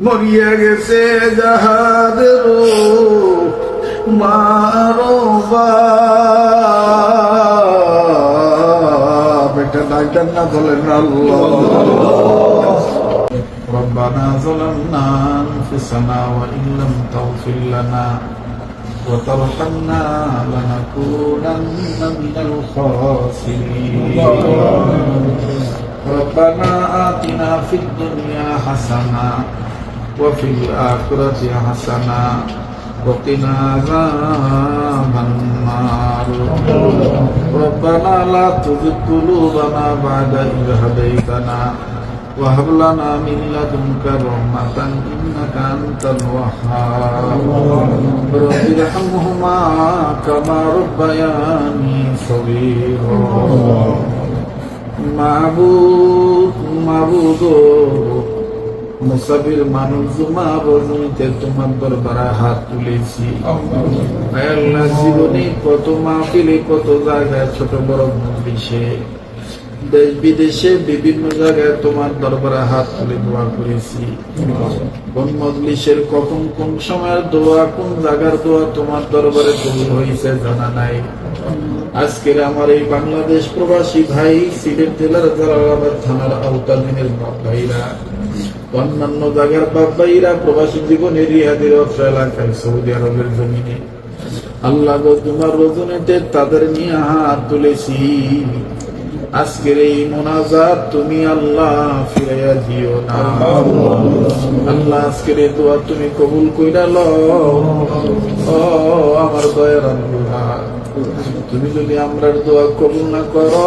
মরিয়া গেছে যাহাদের মারো বেটা ডাক্তার না বলেন আল্লাহ। ربنا ظلمنا أنفسنا وإن لم تغفر لنا وترحمنا لنكونن من الخاسرين ربنا آتنا في الدنيا حسنة وفي الآخرة حسنة وقنا عذاب النار ربنا لا تزغ قلوبنا بعد إذ هديتنا وهب لنا من لدنك رحمة إنك أنت الوهاب رب ارحمهما كما ربياني صغيرا মাবুদ মুসাফির মানুষ জুমা বজমিতে তোমার দরবারে হাত তুলেছি। আল্লাহ জীবনে কত মাহফিলে কত জায়গায় ছোট বড় মজলিসে দেশ বিদেশে বিভিন্ন জায়গায় তোমার দরবারে হাত তুলে দোয়া করেছি। কোন মজলিসের কখন কোন সময়ের দোয়া কোন জায়গার দোয়া তোমার দরবারে কবুল হয়েছে জানা নাই। আজকের আমার এই বাংলাদেশ প্রবাসী ভাই, সিলেট জেলার জালালাবাদ থানার আওতাধীনের বাপ ভাইরা, অন্যান্য জায়গার বাপ ভাইরা, প্রবাসী জীবনের রিয়াদের অর্থ এলাকায় সৌদি আরবের জমিনে আল্লাহ তোমার রজনীতে তাদের নিয়ে হাত তুলেছি। আজকের এই মোনাজাত তুমি আল্লাহ ফিরাইয়া দিও না আল্লাহ, আজকের এই দোয়া তুমি কবুল কইরা লও। ও আমার দয়ার আল্লাহ, তুমি যদি আমরার দোয়া কবুল না করো,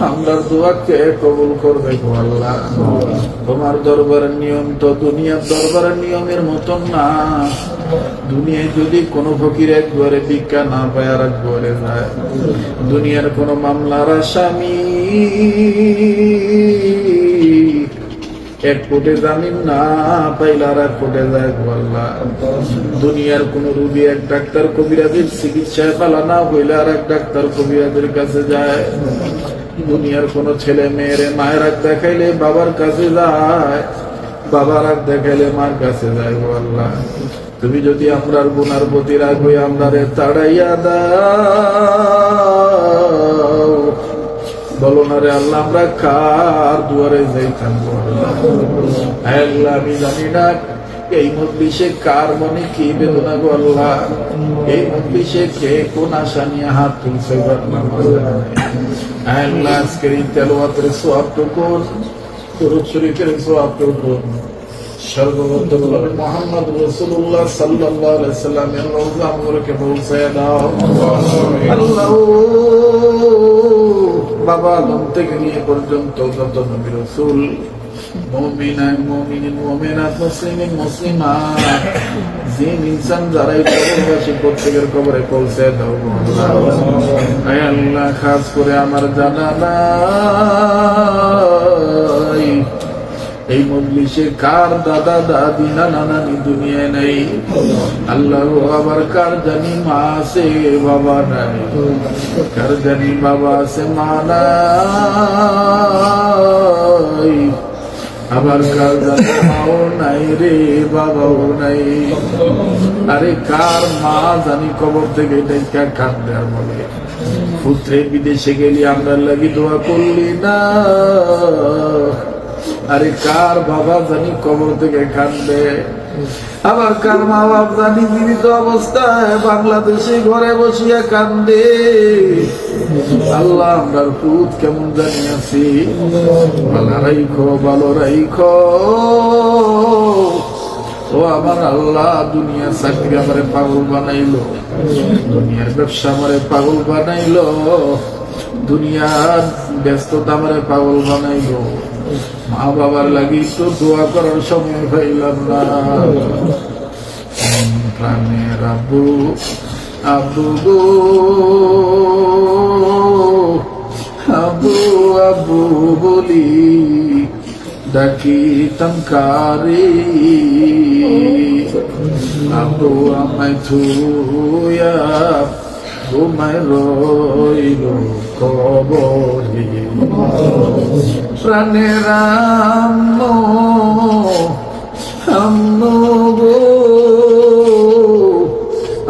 আমরার দোয়া কে কবুল করবে গো আল্লাহ? তোমার দরবারের নিয়ম তো দুনিয়ার দরবারের নিয়মের মতন না। দুনিয়ায় যদি কোনো ফকির একবারে ভিক্ষা না পায় আর একবারে যায়, দুনিয়ার কোনো মামলার আসামি এক কোটে জামিন না পাইলে আর এক কোটে যায় গো আল্লাহ। দুনিয়ার কোন রোগী এক ডাক্তার কবিরাজের চিকিৎসায় পালা না হইলে আর এক ডাক্তার কবিরাজের কাছে যায়। দুনিয়ার কোন ছেলে মেয়ের মায়ের আগ দেখাইলে বাবার কাছে যায়, বাবার আগ দেখাইলে মার কাছে যায় গো আল্লাহ। তুমি যদি আমরার গুনার প্রতি রাগ হয়ে আমরারে তাড়াইয়া দাও, বলো না রে আল্লাহ আমরা কার দুয়ারে যাইতাম গো আল্লাহ? আমি জানি না এই মজলিসে কার মনে কি বেদনা গো আল্লাহ, এই মজলিসে কে কোন আশা নিয়ে হাত তুলছে গো আল্লাহ। আজকের এই তেলাওয়াতের সওয়াবটুকু, দুরূদ শরীফের সওয়াবটুকু সর্বপ্রথম মুহাম্মদ রাসূলুল্লাহ সাল্লাল্লাহু আলাইহি ওয়াসাল্লামের রওজা মুবারকে পৌঁছায় দাও আল্লাহ। বাবা আদম থেকে নিয়ে পর্যন্ত যত নবী রাসূল, মুমিনাত মুমিনাত, মুসলিমিন মুসলিমাত, জিন ইনসান যারা এই কবরবাসী প্রত্যেকের কবরে পৌঁছায় দাও আয় আল্লাহ। খাস করে আমার জানা নাই এই মজলিসে কার দাদা দাদি নানা নানি দুনিয়ায় নেই আল্লাহ। আবার কার জানি মা আছে বাবা নাই, কার জানি বাবা আছে মা নাই, আবার কার জানি মাও নাই রে বাবাও নাই। আরে কার মা জানি কবর থেকে ডেকে কাঁদবে আর বলে পুত্রে বিদেশে গেলি আমরা লাগি দোয়া করলি না। আরে কার বাবা জানি কবর থেকে কাঁদবে, আবার কার মা বাপ জানি জীবিত অবস্থায় বাংলাদেশে ঘরে বসিয়া কান্দে। আল্লাহ আমরার পুত কেমন জানি আছি, ভালো রাইখো ভালো রাইখো ও আমার আল্লাহ। দুনিয়ার চাকরি আমারে পাগল বানাইলো, দুনিয়ার ব্যবসা আমারে পাগল বানাইলো, দুনিয়ার ব্যস্ততা আমারে পাগল বানাইলো। মা বাবার লাগি তো দোয়া করার সময় পাইলাম না। প্রাণের আব্বু আব্বু গো আব্বু আব্বু বলি ডাকিতাম কারে, আব্বু আমায় থুয়া ঘুমায় রইল কবরে। প্রাণের আম্মু আম্মু গো,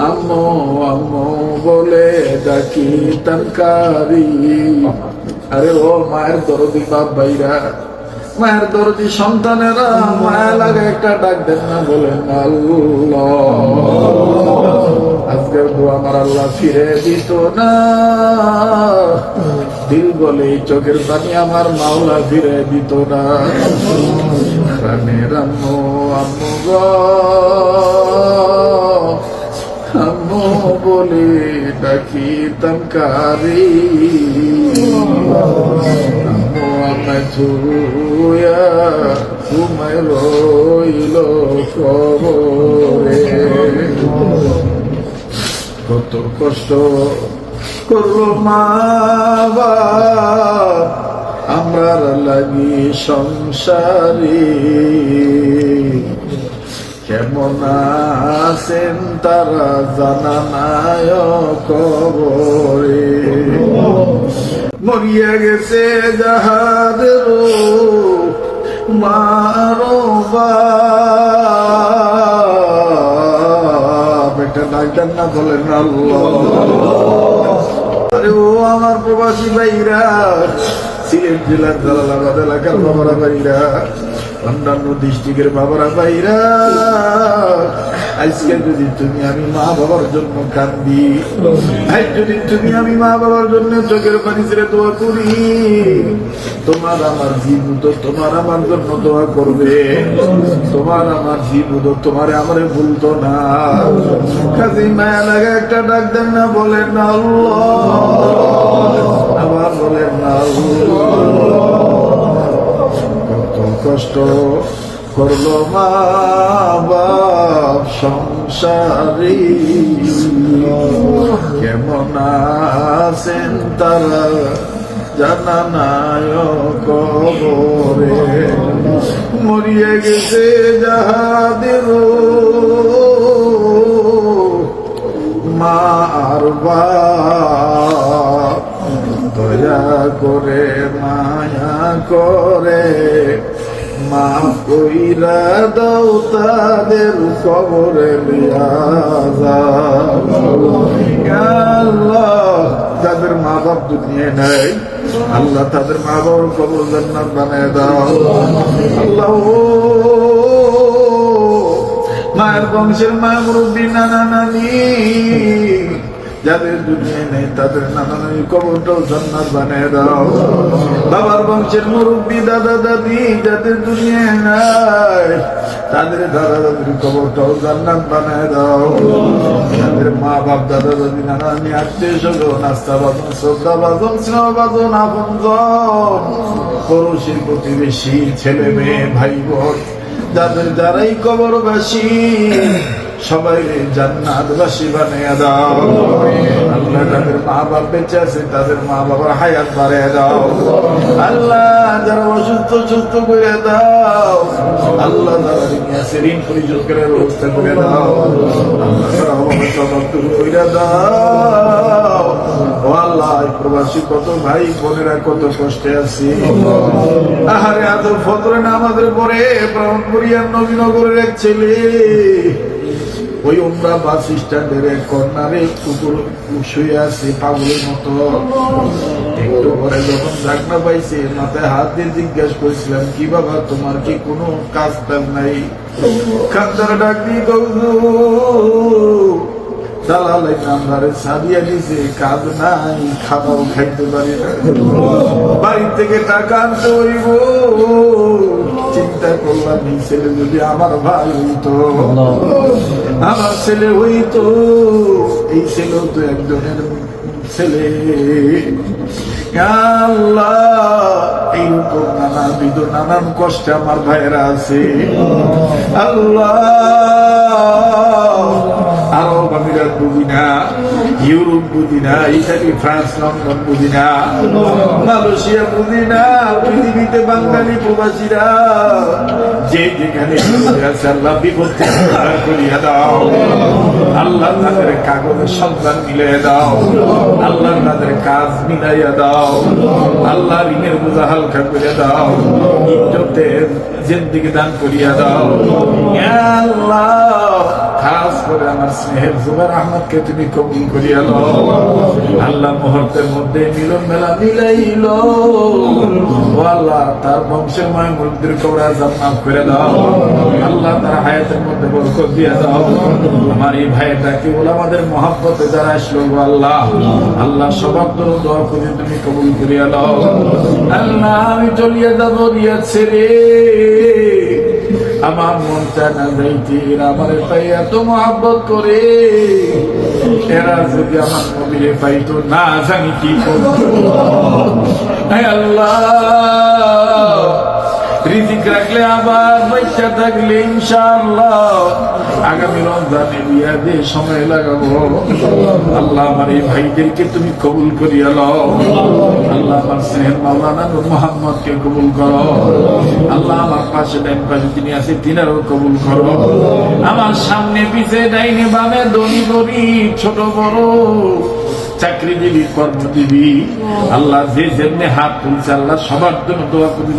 আম্মু আম্মু বলে ডাকি তরকারি। আরে ও মায়ের দরদি বাপ ভাইরা, মায়ের দরদি সন্তানেরা, মায়া লাগে একটা ডাক দেন না, বলেন আল্লাহ। আজকের দোয়া আমার আল্লাহ ফিরে দিত না, দিল বলে চোখের পানি আমার মাওলা ফিরে দিত না। প্রাণের আম্মু আম্মু গো, আম্মু বলে ডাকি তরকারি। আম্মু আমায় ছুঁয়া ঘুমায় রইল কবরে। কত কষ্ট করলো মা বাপ আমরার লাগি সংসারে, কেমন আছেন তারা জানা নাই কবরে। মরিয়া গেছে যাহাদের মারো বাপ, একটা ডাক্তার না বলেন আল্লাহ। আরে ও আমার প্রবাসী ভাইরা, সিলেট জেলার জালালাবাদ এলাকার বাবারা ভাইরা, অন্যান্য ডিস্ট্রিক্টের বাবারা ভাইরা, আজকে যদি তুমি আমি মা বাবার জন্য কান্দি, আজ যদি তুমি আমি মা বাবার জন্য চোখের পানি ছেড়ে দোয়া করি, তোমার আমার জীবুত তোমার আমার জন্য দোয়া করবে, তোমার আমার জীবুত তোমারে আমারে ভুলতো না। কাজে মায়া লাগা একটা ডাক দেন না, বলেন না আল্লাহ, আবার বলেন না আল্লাহ। কত কষ্ট করলো মা বাপ সংসারী, কেমন আছেন তারা জানা নাই কবরে। মরিয়া গেছে যাহাদের মা আর বাপ, দয়া করে মায়া করে মাফ কইরা দাও তাদের কবরে লিয়া যাও। আল্লাহ, যাদের মা বাপ দুনিয়ায় নাই, আল্লাহ তাদের মা বাবার কবর জান্নাত বানায় দাও আল্লাহ। মায়ের বংশের মা মুরব্বী নানা নানি যাদের দুনিয়ায় নেই, তাদের নানা নানি কবরটাও জান্নাত বানিয়ে দাও। বাবার বংশের মুরব্বী দাদা দাদি যাদের দুনিয়ায় নাই, তাদের দাদা দাদির কবরটাও জান্নাত বানিয়ে দাও। তাদের মা বাপ দাদা দাদি নানা নানি আত্মীয় স্বজন আস্থা বাজন শ্রদ্ধা বাজন স্নেহ বাজন আপনজন পড়োশীর প্রতিবেশী ছেলে মেয়ে ভাই বোন যাদের যারাই কবরবাসী সবাই জান্নাতবাসী বানিয়ে দাও আল্লাহ। যাদের মা বাপ বেঁচে আছে তাদের মা বাবার হায়াত বাড়িয়ে দাও আল্লাহ। যারা অসুস্থ সুস্থ করে দাও আল্লাহ। যারা ঋণী আছে ঋণ পরিশোধ করে ব্যবস্থা করে দাও আল্লাহ। যারা অভাবে স্বভাব দূর করে দাও ও আল্লাহ। প্রবাসী কত ভাই বোনেরা কত কষ্টে আছি, আহারে আদর ফজরে নামাজের পরে ব্রাহ্মণবাড়িয়ার নবীনগরের এক ছেলে ওই উমরা বাস স্ট্যান্ডের এক কর্নারে কুকুর শুয়ে আছে পাগলের মতো। একটু পরে যখন জাগনা পাইছে মাথায় হাত দিয়ে জিজ্ঞাসা করেছিলাম, কি বাবা তোমার কি কোনো কাজ টাজ নাই? কান্দার ডাক দিয়ে দালালাই নাম্বারে সারিয়া দিছে, কাজ নাই, খাবারও খাইতে পারি না, বাড়ি থেকে টাকা আনতে হইব। চিন্তা করলাম এই ছেলে যদি আমার ভাই হইতো, আমার ছেলে হইতো। এই ছেলেও তো একজনের ছেলে। আল্লাহ, এইরকম নানাবিধ নানান কষ্টে আমার ভাইয়েরা আছে আল্লাহ। আরো আমি বুঝি না ইউরোপ বুঝি না, ইটালি, ফ্রান্স, লন্ডন বুঝি না, মালয়েশিয়া বুঝি না, পৃথিবীতে বাঙালি প্রবাসীরা যে যেখানে আছে আল্লাহ বিপদ থেকে উদ্ধার করিয়া দাও। আল্লাহ তাদের কাগজের সন্ধান মিলিয়ে দাও। আল্লাহ তাদের কাজ মিলাইয়া দাও। আল্লাহ ঋণের বোঝা হালকা করে দাও। ইজ্জতের জিন্দেগি দান করিয়া দাও। ইয়া আল্লাহ, খাস করে আমার স্নেহের জুবাইর আহমদকে তুমি কবুল করিয়া দাও। আল্লাহ মুহূর্তের মধ্যে মিলন মেলা মিলাইল। ও আল্লাহ, তার বংশের মায়মুরদের কবর আযাব মাফ করে দাও। আল্লাহ, তার হায়াতের মধ্যে বরকত দিয়া দাও। আমার এই ভাইটাকে ওলামাদের মহব্বতে যারা আসলো গো আল্লাহ, আল্লাহ সবার জন্য দোয়া করে তুমি কবুল করিয়া দাও। আল্লাহ, আমি চলিয়া যাবো রিয়া ছেড়ে, আমার মনটা না যাইতে, এরা আমার পাই এত মহব্বত করে, এরা যদি আমার নবীরে পাইতো না জানি কি করতো। আল্লাহ, রিজিক রাখলে আবার পয়সা থাকলে ইনশাআল্লাহ আগামী রমজানে বিয়া দিয়ে সময় লাগাবো। আল্লাহ, আমার এই ভাইদেরকে তুমি কবুল করিয়া লও। আল্লাহ, আমার স্নেহের মাওলানা নূর মোহাম্মদকে কবুল করো। আল্লাহ, আমার পাশে ডাইন পাশে তিনি আছে তিনারও কবুল করো। আমার সামনে পিছে ডাইনে বামে ধনী গরিব ছোট বড় চাকরিজীবী কর্মজীবী আল্লাহ যে যেমনি হাত তুলছে আল্লাহ সবার জন্য দোয়া করি।